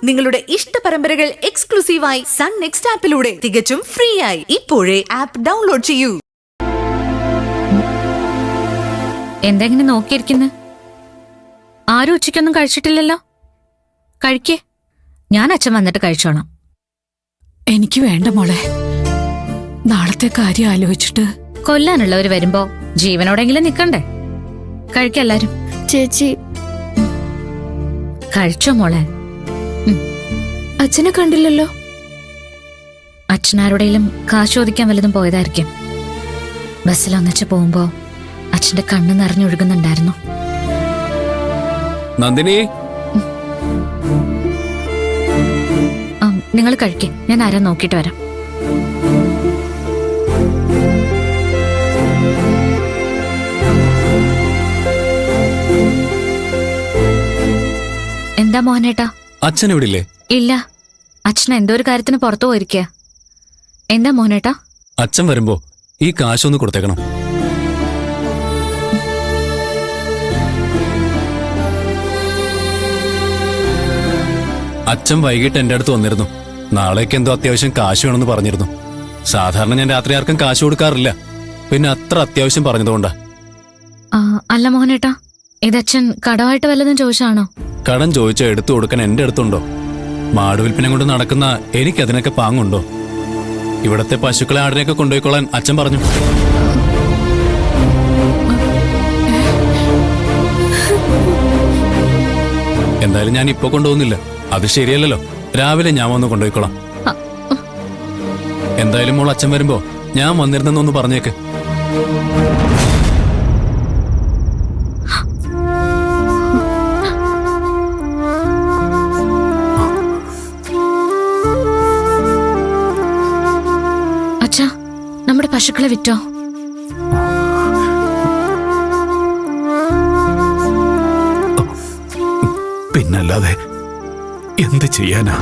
നിങ്ങളുടെ ഇഷ്ട പരമ്പരകൾ എക്സ്ക്ലൂസീവായി സൺ നെക്സ്റ്റ് ആപ്പിലൂടെ തികച്ചും ഫ്രീ ആയി ഇപ്പോഴേ ആപ്പ് ഡൗൺലോഡ് ചെയ്യൂ. എന്തെങ്ങനെ നോക്കിയിരിക്കുന്നു? ആരും ഉച്ചയ്ക്കൊന്നും കഴിച്ചിട്ടില്ലല്ലോ. കഴിക്കേ, ഞാൻ അച്ഛൻ വന്നിട്ട് കഴിച്ചോണം. എനിക്ക് വേണ്ട മോളെ, നാളത്തെ കാര്യം ആലോചിച്ചിട്ട്. കൊല്ലാനുള്ളവർ വരുമ്പോ ജീവനോടെങ്കിലും നിക്കണ്ടേ? കഴിക്കെല്ലാരും. ചേച്ചി കഴിച്ചോ മോളെ. അച്ഛനെ കണ്ടില്ലല്ലോ. അച്ഛനാരുടെയും കാശ് ചോദിക്കാൻ വല്ലതും പോയതായിരിക്കും. ബസ്സിൽ ഒന്നിച്ച് പോകുമ്പോ അച്ഛന്റെ കണ്ണ് നിറഞ്ഞൊഴുകുന്നുണ്ടായിരുന്നു. നന്ദിനി, നിങ്ങൾ കഴിക്കേ, ഞാൻ ആരാ നോക്കിട്ട് വരാം. എന്താ മോഹനേട്ടാ? അച്ഛൻ ഇവിടില്ലേ? ഇല്ല, അച്ഛൻ എന്തോ ഒരു കാര്യത്തിന് പുറത്തു പോയിരിക്കുക. എന്താ മോഹനേട്ടാ? അച്ഛൻ വരുമ്പോ ഈ കാശൊന്ന് കൊടുത്തേക്കണം. അച്ഛൻ വൈകിട്ട് എന്റെ അടുത്ത് വന്നിരുന്നു. നാളേക്ക് എന്തോ അത്യാവശ്യം കാശ് വേണമെന്ന് പറഞ്ഞിരുന്നു. സാധാരണ ഞാൻ രാത്രി ആർക്കും കാശ് കൊടുക്കാറില്ല, പിന്നെ അത്ര അത്യാവശ്യം പറഞ്ഞതുകൊണ്ടാ. അല്ല മോഹനേട്ടാ, ഇതച്ഛൻ കടമായിട്ട് വല്ലതും ചോദിച്ചാണോ? കടം ചോദിച്ച എടുത്തു കൊടുക്കാൻ എന്റെ അടുത്തുണ്ടോ? മാടുവിൽപ്പിനെ കൊണ്ട് നടക്കുന്ന എനിക്കതിനൊക്കെ പാങ്ങുണ്ടോ? ഇവിടത്തെ പശുക്കളെ ആടിനെയൊക്കെ കൊണ്ടുപോയിക്കൊള്ളാൻ അച്ഛൻ പറഞ്ഞു. എന്തായാലും ഞാൻ ഇപ്പൊ കൊണ്ടുപോകുന്നില്ല, അത് ശരിയല്ലല്ലോ. രാവിലെ ഞാൻ വന്ന് കൊണ്ടുപോയിക്കോളാം. എന്തായാലും മോൾ അച്ഛൻ വരുമ്പോ ഞാൻ വന്നിരുന്നെന്നൊന്ന് പറഞ്ഞേക്ക്. അച്ഛാ, നമ്മുടെ പശുക്കളെ വിറ്റോ? പിന്നല്ലാതെ എന്ത് ചെയ്യാനാ?